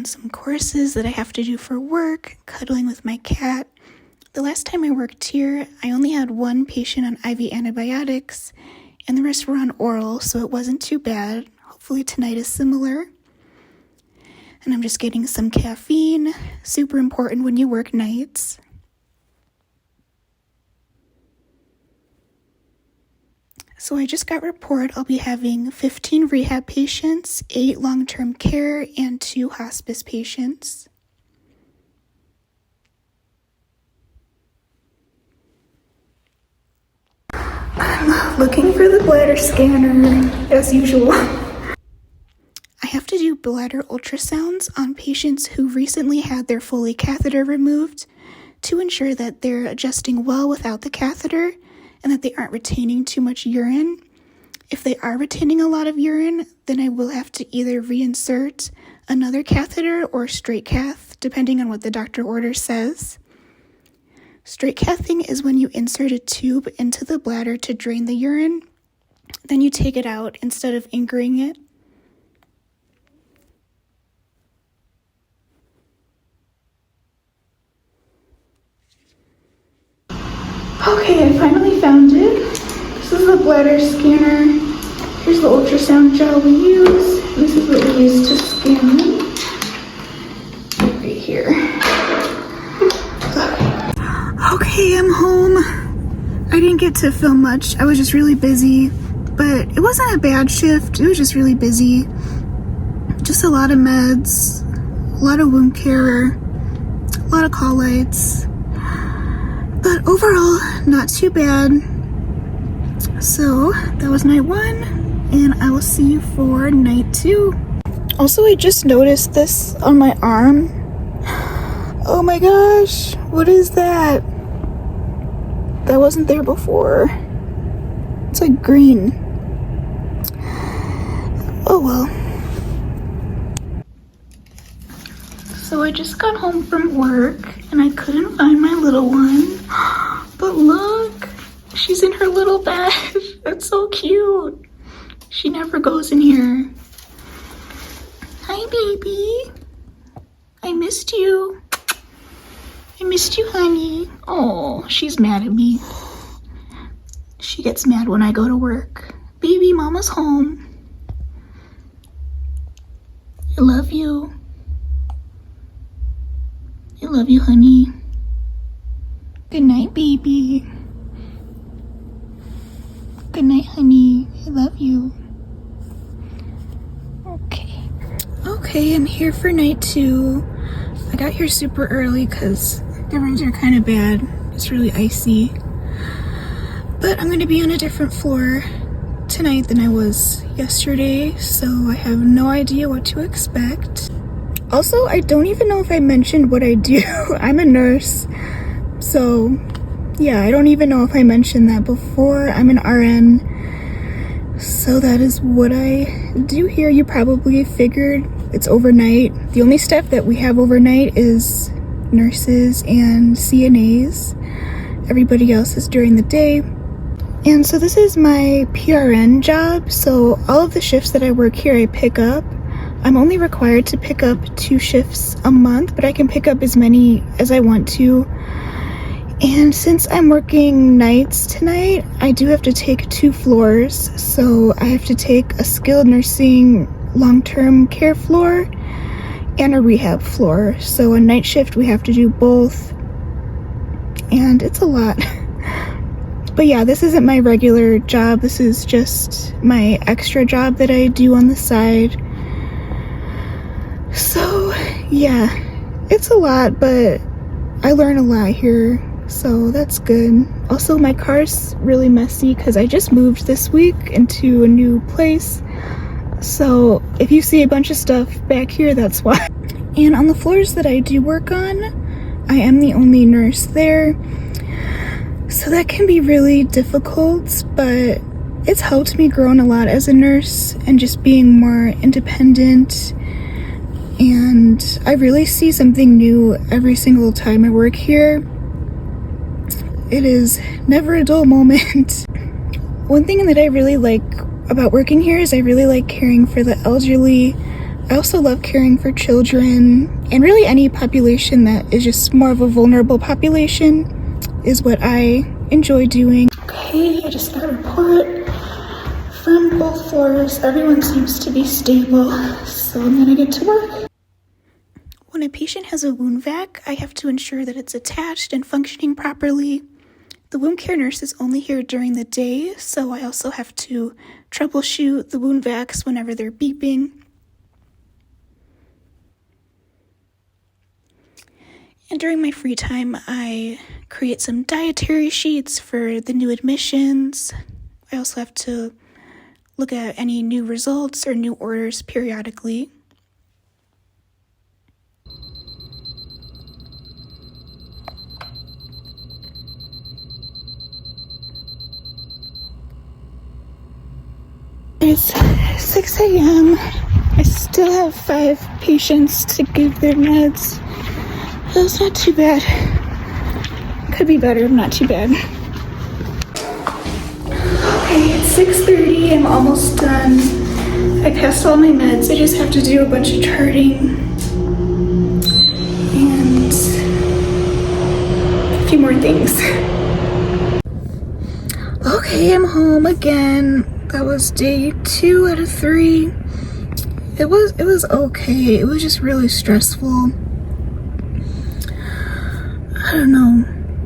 on some courses that I have to do for work, cuddling with my cat. The last time I worked here, I only had one patient on IV antibiotics, and the rest were on oral, so it wasn't too bad. Hopefully tonight is similar. And I'm just getting some caffeine, super important when you work nights. So I just got report I'll be having 15 rehab patients, 8 long-term care, and 2 hospice patients. I'm looking for the bladder scanner, as usual. I have to do bladder ultrasounds on patients who recently had their Foley catheter removed to ensure that they're adjusting well without the catheter and that they aren't retaining too much urine. If they are retaining a lot of urine, then I will have to either reinsert another catheter or straight cath, depending on what the doctor order says. Straight cathing is when you insert a tube into the bladder to drain the urine, then you take it out instead of anchoring it. Okay, I finally found it. This is the bladder scanner. Here's the ultrasound gel we use. This is what we use to scan them. Right here. Okay, I'm home. I didn't get to film much. I was just really busy, but it wasn't a bad shift. It was just really busy. Just a lot of meds, a lot of wound care, a lot of call lights. But overall, not too bad. So that was night 1, and I will see you for night 2. Also, I just noticed this on my arm. Oh my gosh, what is that? That wasn't there before. It's like green. Oh well. So I just got home from work and I couldn't find my little one. But look, she's in her little bed. That's so cute. She never goes in here. Hi, baby. I missed you. I missed you, honey. Oh, she's mad at me. She gets mad when I go to work. Baby, mama's home. I love you. I love you, honey. Good night, baby. Good night, honey. I love you. Okay, I'm here for night 2. I got here super early because the roads are kind of bad. It's really icy. But I'm going to be on a different floor tonight than I was yesterday, so I have no idea what to expect. Also, I don't even know if I mentioned what I do. I'm a nurse, so yeah, I don't even know if I mentioned that before. I'm an RN, so that is what I do here. You probably figured it's overnight. The only staff that we have overnight is nurses and CNAs. Everybody else is during the day. And so this is my PRN job, so all of the shifts that I work here I pick up. I'm only required to pick up 2 shifts a month, but I can pick up as many as I want to. And since I'm working nights tonight, I do have to take 2 floors. So I have to take a skilled nursing long-term care floor and a rehab floor. So a night shift, we have to do both. And it's a lot. But yeah, this isn't my regular job. This is just my extra job that I do on the side. So yeah, it's a lot, but I learn a lot here, so that's good. Also, my car's really messy because I just moved this week into a new place. So if you see a bunch of stuff back here, that's why. And on the floors that I do work on, I am the only nurse there. So that can be really difficult, but it's helped me grow a lot as a nurse and just being more independent. And I really see something new every single time I work here. It is never a dull moment. One thing that I really like about working here is I really like caring for the elderly. I also love caring for children, and really any population that is just more of a vulnerable population is what I enjoy doing. Okay, I just got a report from both floors. Everyone seems to be stable, so I'm gonna get to work. When a patient has a wound vac, I have to ensure that it's attached and functioning properly. The wound care nurse is only here during the day, so I also have to troubleshoot the wound vacs whenever they're beeping. And during my free time, I create some dietary sheets for the new admissions. I also have to look at any new results or new orders periodically. It's 6 a.m. I still have 5 patients to give their meds. That's not too bad. Could be better, not too bad. Okay, it's 6:30. I'm almost done. I passed all my meds. I just have to do a bunch of charting and a few more things. Okay, I'm home again. That was day 2 out of 3. It was okay. It was just really stressful. I don't know.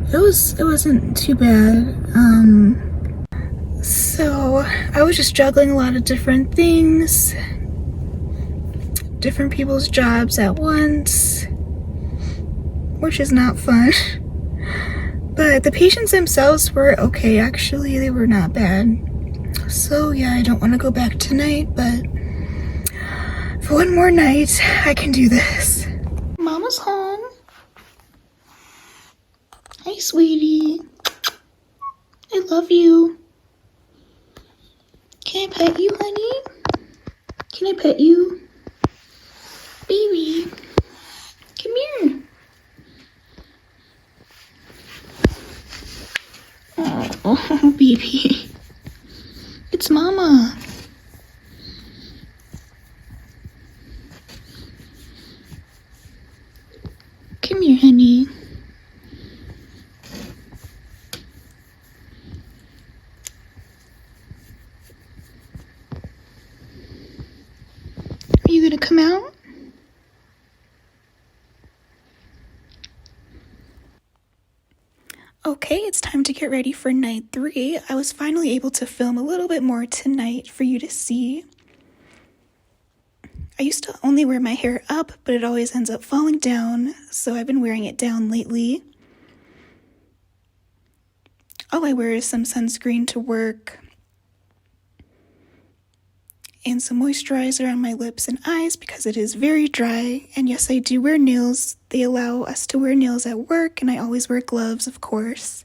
It wasn't too bad. So I was just juggling a lot of different things, different people's jobs at once, which is not fun. But the patients themselves were okay, actually. They were not bad. So yeah, I don't want to go back tonight, but for one more night, I can do this. Mama's home. Hey, sweetie. I love you. Can I pet you, honey? Can I pet you? Baby, come here. Oh, baby. It's Mama. Come here, honey. Are you gonna come out? Okay, it's time to get ready for night 3. I was finally able to film a little bit more tonight for you to see. I used to only wear my hair up, but it always ends up falling down, so I've been wearing it down lately. All I wear is some sunscreen to work and some moisturizer on my lips and eyes because it is very dry. And yes, I do wear nails. They allow us to wear nails at work, and I always wear gloves, of course.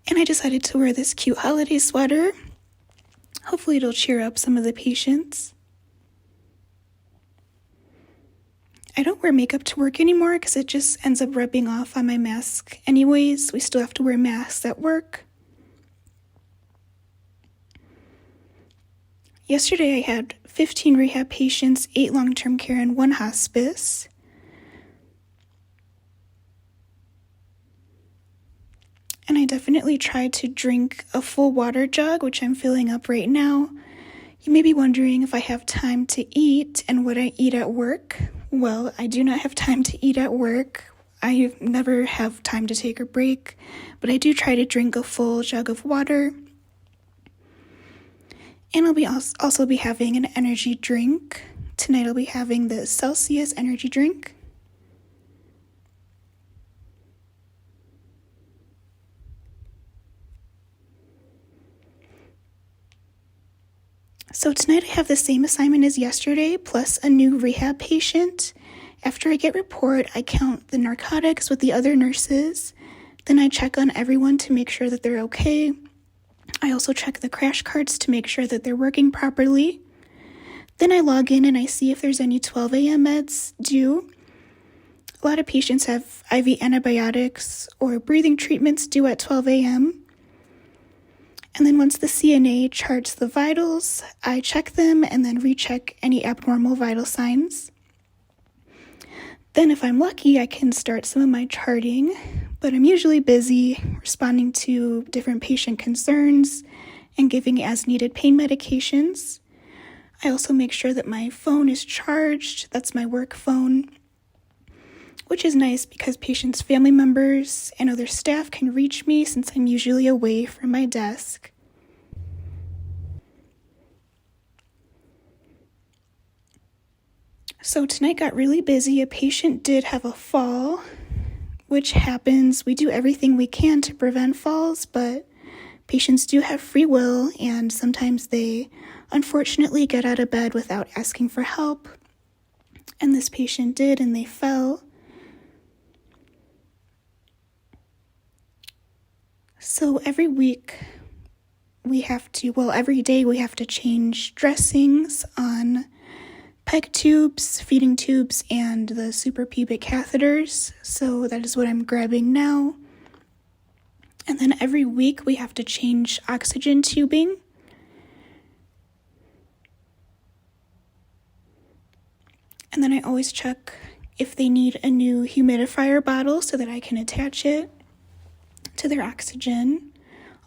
And I decided to wear this cute holiday sweater. Hopefully it'll cheer up some of the patients. I don't wear makeup to work anymore because it just ends up rubbing off on my mask anyways. We still have to wear masks at work. Yesterday I had 15 rehab patients, 8 long-term care, and 1 hospice. And I definitely tried to drink a full water jug, which I'm filling up right now. You may be wondering if I have time to eat and what I eat at work. Well, I do not have time to eat at work. I never have time to take a break, but I do try to drink a full jug of water. And I'll also be having an energy drink. Tonight I'll be having the Celsius energy drink. So tonight I have the same assignment as yesterday, plus a new rehab patient. After I get report, I count the narcotics with the other nurses. Then I check on everyone to make sure that they're okay. I also check the crash carts to make sure that they're working properly. Then I log in and I see if there's any 12 a.m. meds due. A lot of patients have IV antibiotics or breathing treatments due at 12 a.m. And then once the CNA charts the vitals, I check them and then recheck any abnormal vital signs. Then if I'm lucky, I can start some of my charting, but I'm usually busy responding to different patient concerns and giving as needed pain medications. I also make sure that my phone is charged. That's my work phone, which is nice because patients' family members and other staff can reach me since I'm usually away from my desk. So tonight got really busy. A patient did have a fall, which happens. We do everything we can to prevent falls, but patients do have free will, and sometimes they unfortunately get out of bed without asking for help. And this patient did, and they fell. So every day we have to change dressings on PEG tubes, feeding tubes, and the suprapubic catheters. So that is what I'm grabbing now. And then every week we have to change oxygen tubing. And then I always check if they need a new humidifier bottle so that I can attach it to their oxygen.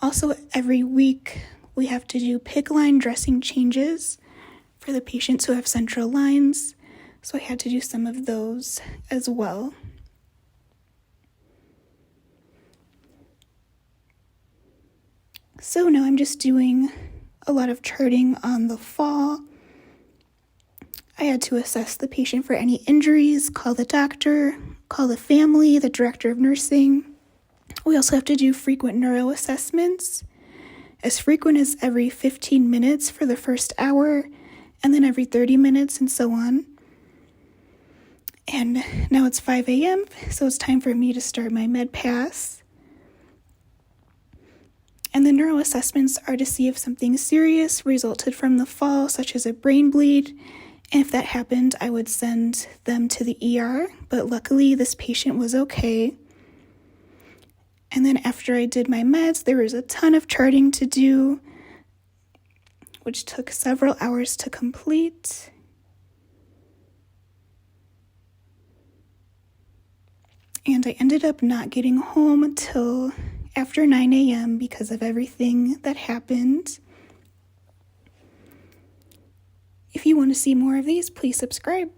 Also, every week we have to do PICC line dressing changes for the patients who have central lines. So I had to do some of those as well. So now I'm just doing a lot of charting on the fall. I had to assess the patient for any injuries, call the doctor, call the family, the director of nursing. We also have to do frequent neuro assessments, as frequent as every 15 minutes for the first hour, and then every 30 minutes, and so on. And now it's 5 a.m., so it's time for me to start my med pass. And the neuro assessments are to see if something serious resulted from the fall, such as a brain bleed. And if that happened, I would send them to the ER, but luckily this patient was okay. And then after I did my meds, there was a ton of charting to do, which took several hours to complete. And I ended up not getting home until after 9 a.m. because of everything that happened. If you want to see more of these, please subscribe.